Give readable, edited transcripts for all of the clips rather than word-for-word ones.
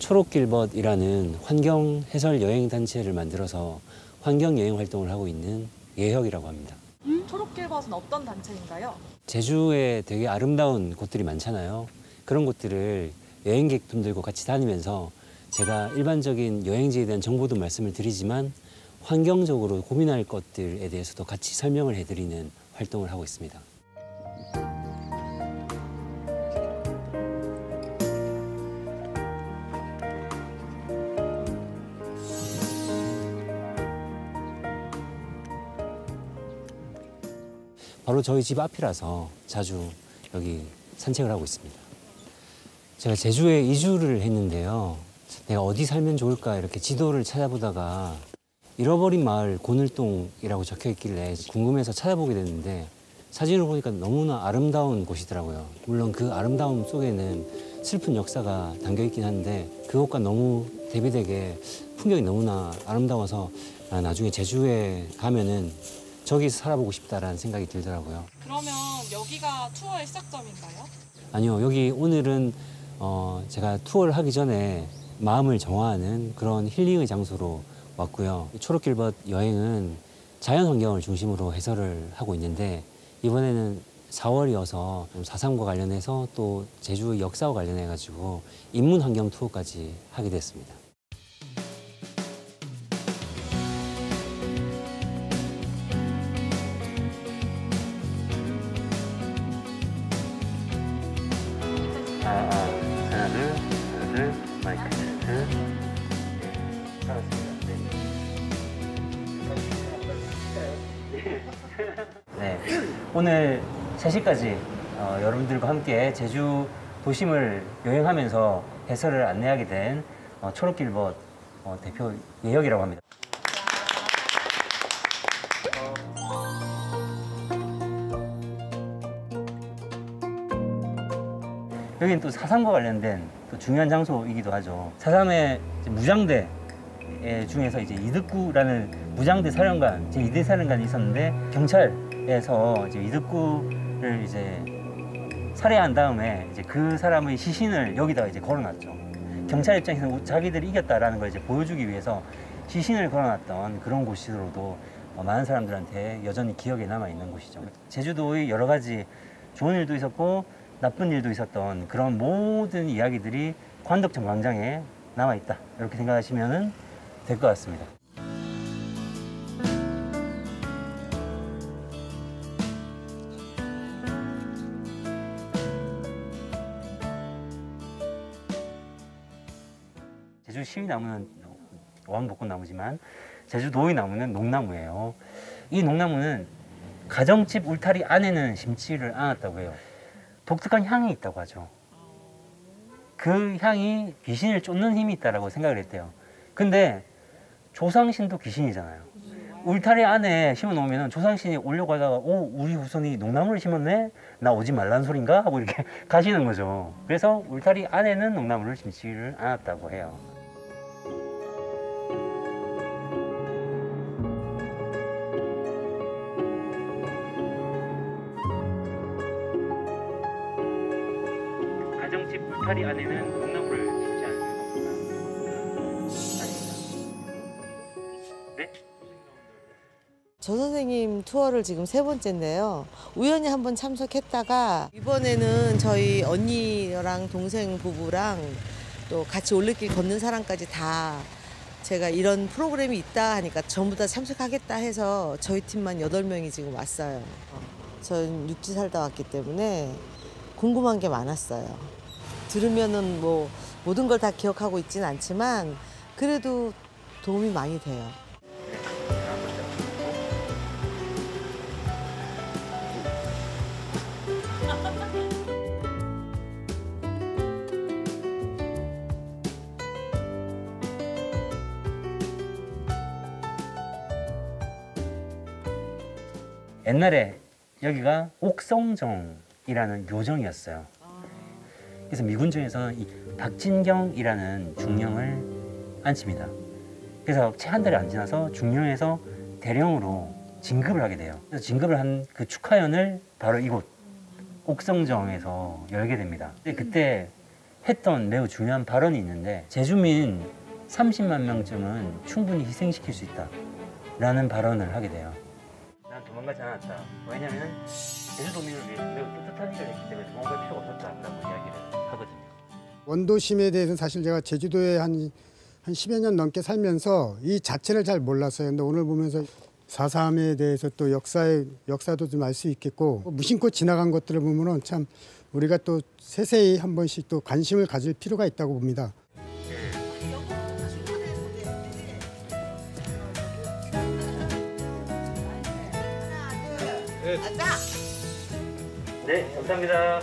초록길벗이라는 환경 해설 여행 단체를 만들어서 환경 여행 활동을 하고 있는 예혁이라고 합니다. 초록길벗은 어떤 단체인가요? 제주에 되게 아름다운 곳들이 많잖아요. 그런 곳들을 여행객분들과 같이 다니면서 제가 일반적인 여행지에 대한 정보도 말씀을 드리지만 환경적으로 고민할 것들에 대해서도 같이 설명을 해드리는 활동을 하고 있습니다. 바로 저희 집 앞이라서 자주 여기 산책을 하고 있습니다. 제가 제주에 이주를 했는데요. 내가 어디 살면 좋을까 이렇게 지도를 찾아보다가 잃어버린 마을 고늘동이라고 적혀 있길래 궁금해서 찾아보게 됐는데 사진을 보니까 너무나 아름다운 곳이더라고요. 물론 그 아름다움 속에는 슬픈 역사가 담겨 있긴 한데 그것과 너무 대비되게 풍경이 너무나 아름다워서 나중에 제주에 가면은 저기서 살아보고 싶다라는 생각이 들더라고요. 그러면 여기가 투어의 시작점인가요? 아니요, 여기 오늘은 제가 투어를 하기 전에 마음을 정화하는 그런 힐링의 장소로 왔고요. 초록길벗 여행은 자연 환경을 중심으로 해설을 하고 있는데 이번에는 4월이어서 4.3과 관련해서 또 제주의 역사와 관련해가지고 인문 환경 투어까지 하게 됐습니다. 하나, 둘, 마이크 테스트. 알았습니다. 네. 오늘 3시까지 여러분들과 함께 제주 도심을 여행하면서 해설을 안내하게 된 초록길벗 대표 예혁이라고 합니다. 여기는 또 4.3과 관련된 또 중요한 장소이기도 하죠. 4.3의 무장대 중에서 이제 이득구라는 무장대 사령관, 제2대 사령관이 있었는데 경찰에서 이제 이득구를 이제 살해한 다음에 이제 그 사람의 시신을 여기다가 이제 걸어놨죠. 경찰 입장에서는 자기들이 이겼다라는 걸 이제 보여주기 위해서 시신을 걸어놨던 그런 곳으로도 많은 사람들한테 여전히 기억에 남아 있는 곳이죠. 제주도의 여러 가지 좋은 일도 있었고 나쁜 일도 있었던 그런 모든 이야기들이 관덕천 광장에 남아 있다. 이렇게 생각하시면 될 것 같습니다. 제주 시위나무는 어항복꽃나무지만 제주도의 나무는 농나무예요. 이 농나무는 가정집 울타리 안에는 심지를 않았다고 해요. 독특한 향이 있다고 하죠. 그 향이 귀신을 쫓는 힘이 있다고 생각을 했대요. 근데 조상신도 귀신이잖아요. 울타리 안에 심어놓으면 조상신이 오려고 하다가 우리 후손이 농나무를 심었네? 나 오지 말라는 소린가? 하고 이렇게 가시는 거죠. 그래서 울타리 안에는 농나무를 심지를 않았다고 해요. 가정집 울타리 안에는 농나무를 심지 않는 겁니다. 아닙니다. 네? 저 선생님 투어를 지금 3번째인데요. 우연히 한번 참석했다가 이번에는 저희 언니랑 동생 부부랑 또 같이 올레길 걷는 사람까지 다 제가 이런 프로그램이 있다 하니까 전부 다 참석하겠다 해서 저희 팀만 8명이 지금 왔어요. 전 육지 살다 왔기 때문에 궁금한 게 많았어요. 들으면은 뭐 모든 걸 다 기억하고 있진 않지만 그래도 도움이 많이 돼요. 옛날에 여기가 옥성정이라는 요정이었어요. 그래서 미군중에서는 이 박진경이라는 중령을 앉힙니다. 그래서 채 한 달이 안 지나서 중령에서 대령으로 진급을 하게 돼요. 그래서 진급을 한 그 축하연을 바로 이곳 옥성정에서 열게 됩니다. 근데 그때 했던 매우 중요한 발언이 있는데 제주민 30만 명쯤은 충분히 희생시킬 수 있다라는 발언을 하게 돼요. 난 도망가지 않았다. 왜냐하면 제주도민을 위해서 매우 뜻깊은 일을 했기 때문에 도망갈 필요가 없었다라고 이야기를 하거든요. 원도심에 대해서는 사실 제가 제주도에 한 10여 년 넘게 살면서 이 자체를 잘 몰랐어요. 근데 오늘 보면서 4.3에 대해서 또 역사도 좀 알 수 있겠고 무심코 지나간 것들을 보면은 참 우리가 또 세세히 한 번씩 또 관심을 가질 필요가 있다고 봅니다. 네, 감사합니다.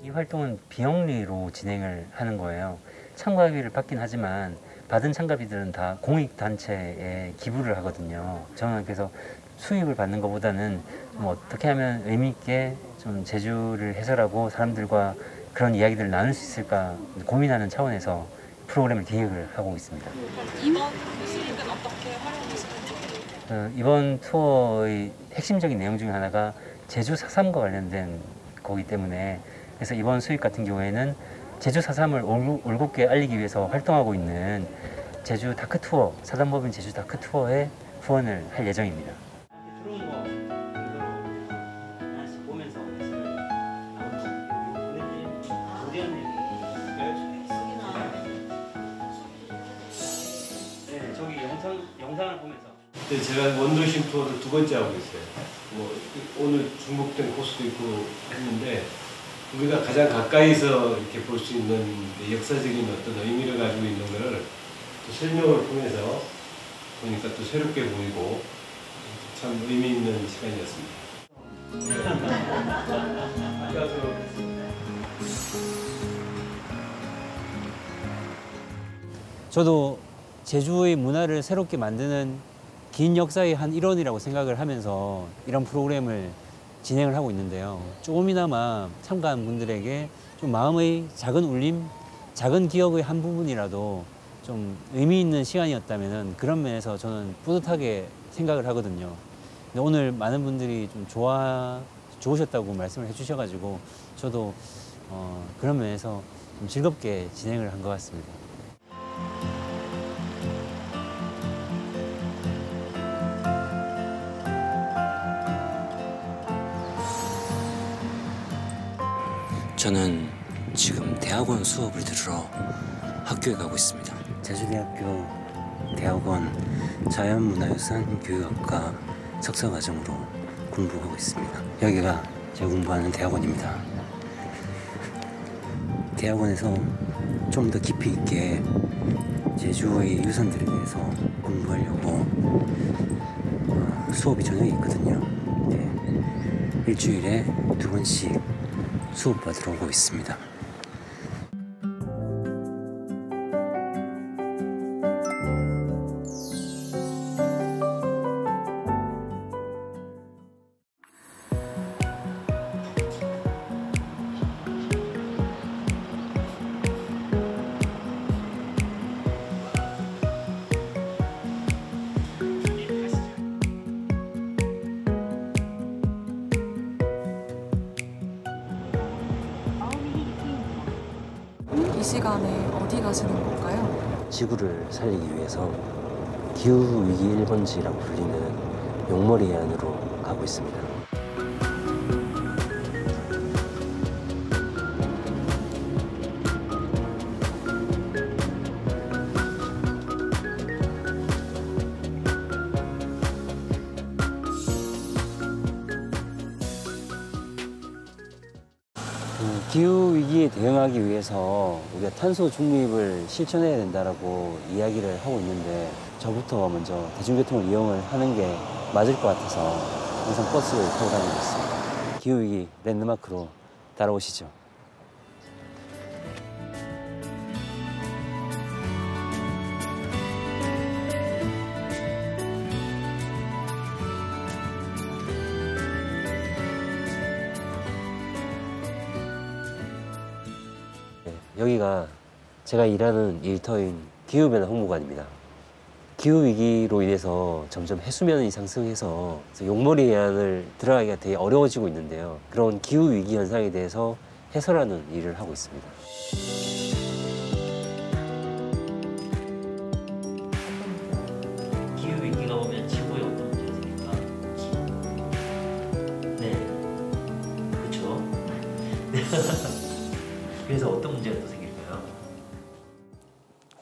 이 활동은 비영리로 진행을 하는 거예요. 참가비를 받긴 하지만 받은 참가비들은 다 공익단체에 기부를 하거든요. 저는 그래서 수익을 받는 것보다는 좀 어떻게 하면 의미 있게 좀 제주를 해설하고 사람들과 그런 이야기들을 나눌 수 있을까 고민하는 차원에서 프로그램을 기획을 하고 있습니다. 이번 수익은 어떻게 활용하시는지? 이번 투어의 핵심적인 내용 중에 하나가 제주 4.3과 관련된 거기 때문에 그래서 이번 수익 같은 경우에는 제주 4.3을 올곧게 알리기 위해서 활동하고 있는 제주 다크 투어, 사단법인 제주 다크 투어에 후원을 할 예정입니다. 저기 영상을 보면서. 네, 제가 원도심 투어를 2번째 하고 있어요. 오늘 중복된 코스도 있고 했는데 우리가 가장 가까이서 이렇게 볼 수 있는 역사적인 어떤 의미를 가지고 있는 것을 또 설명을 통해서 보니까 또 새롭게 보이고 참 의미 있는 시간이었습니다. 저도 제주의 문화를 새롭게 만드는 긴 역사의 한 일원이라고 생각을 하면서 이런 프로그램을 진행을 하고 있는데요. 조금이나마 참가한 분들에게 좀 마음의 작은 울림, 작은 기억의 한 부분이라도 좀 의미 있는 시간이었다면 그런 면에서 저는 뿌듯하게 생각을 하거든요. 근데 오늘 많은 분들이 좀 좋으셨다고 말씀을 해주셔가지고 저도 그런 면에서 좀 즐겁게 진행을 한 것 같습니다. 저는 지금 대학원 수업을 들으러 학교에 가고 있습니다. 제주대학교 대학원 자연문화유산교육학과 석사과정으로 공부하고 있습니다. 여기가 제가 공부하는 대학원입니다. 대학원에서 좀 더 깊이 있게 제주의 유산들에 대해서 공부하려고 수업이 저녁에 있거든요. 네. 일주일에 2번씩 수업 받으러 오고 있습니다. 이 시간에 어디 가시는 건가요? 지구를 살리기 위해서 기후위기 1번지라고 불리는 용머리 해안으로 가고 있습니다. 기후위기에 대응하기 위해서 우리가 탄소 중립을 실천해야 된다고 이야기를 하고 있는데 저부터 먼저 대중교통을 이용을 하는 게 맞을 것 같아서 항상 버스를 타고 다니고 있습니다. 기후위기 랜드마크로 따라오시죠. 여기가 제가 일하는 일터인 기후변화 홍보관입니다. 기후위기로 인해서 점점 해수면이 상승해서 용머리 해안을 들어가기가 되게 어려워지고 있는데요. 그런 기후위기 현상에 대해서 해설하는 일을 하고 있습니다. 기후 위기가 오면 지구에 어떤 문제가 생길까? 네, 그렇죠. 그래서 어떤 문제가 또 생길까요?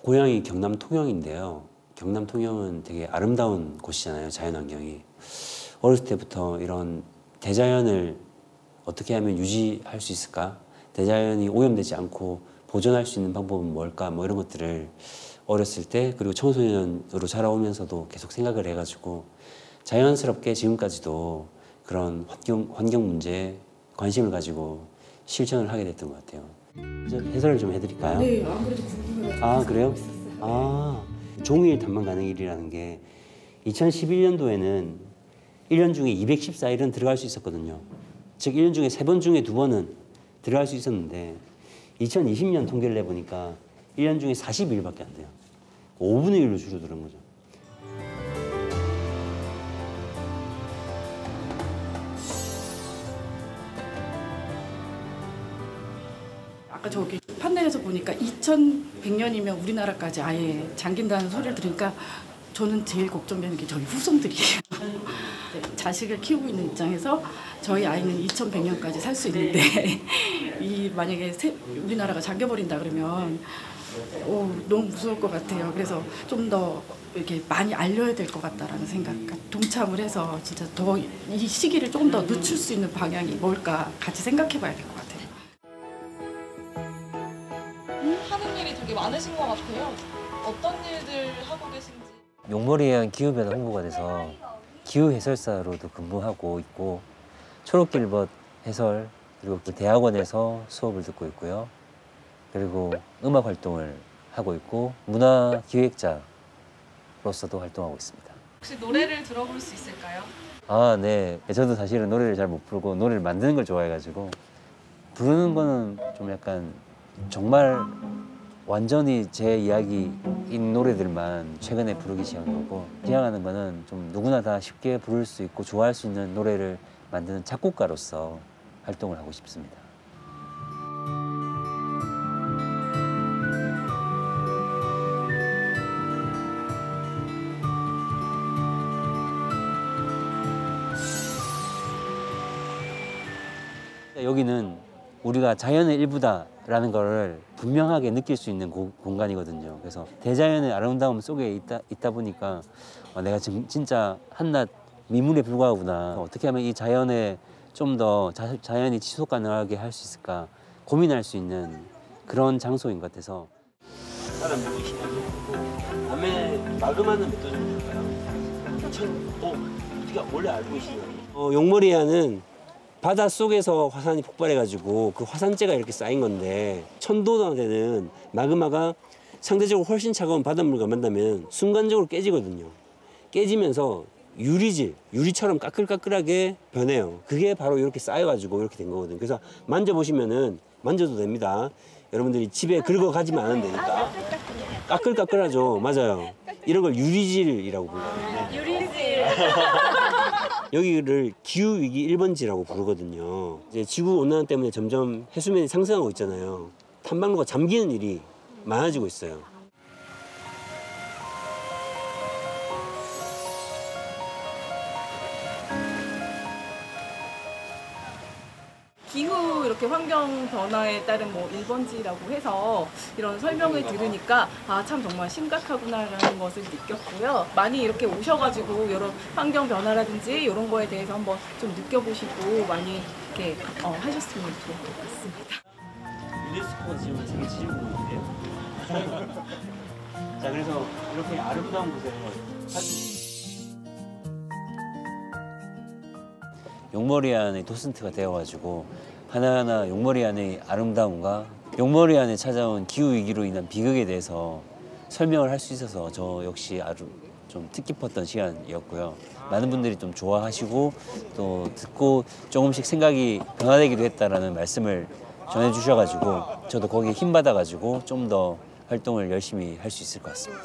고향이 경남 통영인데요. 경남 통영은 되게 아름다운 곳이잖아요. 자연환경이. 어렸을 때부터 이런 대자연을 어떻게 하면 유지할 수 있을까? 대자연이 오염되지 않고 보존할 수 있는 방법은 뭘까? 뭐 이런 것들을 어렸을 때 그리고 청소년으로 자라오면서도 계속 생각을 해가지고 자연스럽게 지금까지도 그런 환경 문제에 관심을 가지고 실천을 하게 됐던 것 같아요. 해설을 좀 해드릴까요? 네, 안 그래도 궁금해가지고. 아, 그래요? 아, 종일 탐방 가능일이라는 게 2011년도에는 1년 중에 214일은 들어갈 수 있었거든요. 즉 1년 중에 3번 중에 2번은 들어갈 수 있었는데 2020년 통계를 내보니까 1년 중에 42일밖에 안 돼요. 5분의 1로 줄어드는 거죠. 아까 저기 판넬에서 보니까 2100년이면 우리나라까지 아예 잠긴다는 소리를 들으니까 저는 제일 걱정되는 게 저희 후손들이에요. 네, 자식을 키우고 있는 입장에서 저희 아이는 2100년까지 살 수 있는데 이 만약에 우리나라가 잠겨버린다 그러면 너무 무서울 것 같아요. 그래서 좀 더 이렇게 많이 알려야 될 것 같다라는 생각, 동참을 해서 진짜 더 이 시기를 조금 더 늦출 수 있는 방향이 뭘까 같이 생각해봐야 될 것 같아요. 하는 일이 되게 많으신 것 같아요. 어떤 일들 하고 계신지. 용머리해안 기후변화 홍보가 돼서 기후 해설사로도 근무하고 있고 초록길벗 해설 그리고 대학원에서 수업을 듣고 있고요. 그리고 음악 활동을 하고 있고 문화 기획자로서도 활동하고 있습니다. 혹시 노래를 들어볼 수 있을까요? 아, 네. 저도 사실은 노래를 잘 못 부르고 노래를 만드는 걸 좋아해가지고 부르는 거는 좀 약간 정말 완전히 제 이야기인 노래들만 최근에 부르기 시작한 거고 지향하는 거는 좀 누구나 다 쉽게 부를 수 있고 좋아할 수 있는 노래를 만드는 작곡가로서 활동을 하고 싶습니다. 여기는 우리가 자연의 일부다라는 거를 분명하게 느낄 수 있는 공간이거든요. 그래서 대자연의 아름다움 속에 있다 보니까 내가 지금 진짜 한낱 미물에 불과하구나. 어떻게 하면 이 자연에 좀 더 자연이 지속 가능하게 할 수 있을까 고민할 수 있는 그런 장소인 것 같아서. 사람 누구시냐? 밤에 마그마는 몇 도 정도 될까요? 어떻게 원래 알고 계시나요? 용머리야는 바다 속에서 화산이 폭발해가지고 그 화산재가 이렇게 쌓인 건데 1000도나 되는 마그마가 상대적으로 훨씬 차가운 바닷물과 만나면 순간적으로 깨지거든요. 깨지면서 유리처럼 까끌까끌하게 변해요. 그게 바로 이렇게 쌓여가지고 이렇게 된 거거든요. 그래서 만져보시면은 만져도 됩니다. 여러분들이 집에 긁어 가지만 않으면 되니까. 까끌까끌하죠. 맞아요. 이런 걸 유리질이라고 불러요. 유리질. 여기를 기후위기 1번지라고 부르거든요. 이제 지구온난화 때문에 점점 해수면이 상승하고 있잖아요. 탐방로가 잠기는 일이 많아지고 있어요. 기후 이렇게 환경 변화에 따른 뭐 1번지라고 해서 이런 설명을 들으니까 참 정말 심각하구나라는 것을 느꼈고요. 많이 이렇게 오셔가지고 이런 환경 변화라든지 이런 거에 대해서 한번 좀 느껴보시고 많이 이렇게 하셨으면 좋을 것 같습니다. 유네스코가 지금 세계 75위인데요. 자, 그래서 이렇게 아름다운 곳에 용머리안의 도슨트가 되어가지고 하나하나 용머리안의 아름다움과 용머리안에 찾아온 기후위기로 인한 비극에 대해서 설명을 할 수 있어서 저 역시 아주 좀 뜻깊었던 시간이었고요. 많은 분들이 좀 좋아하시고 또 듣고 조금씩 생각이 변화되기도 했다라는 말씀을 전해주셔가지고 저도 거기에 힘받아가지고 좀 더 활동을 열심히 할 수 있을 것 같습니다.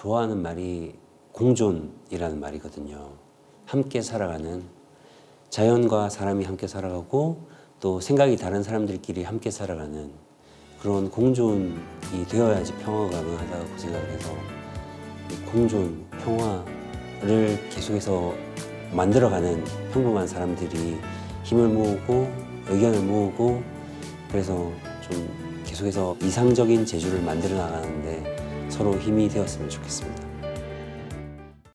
좋아하는 말이 공존이라는 말이거든요. 함께 살아가는, 자연과 사람이 함께 살아가고 또 생각이 다른 사람들끼리 함께 살아가는 그런 공존이 되어야지 평화가 가능하다고 생각을 해서 공존, 평화를 계속해서 만들어가는 평범한 사람들이 힘을 모으고 의견을 모으고 그래서 좀 계속해서 이상적인 제주를 만들어 나가는데 서로 힘이 되었으면 좋겠습니다.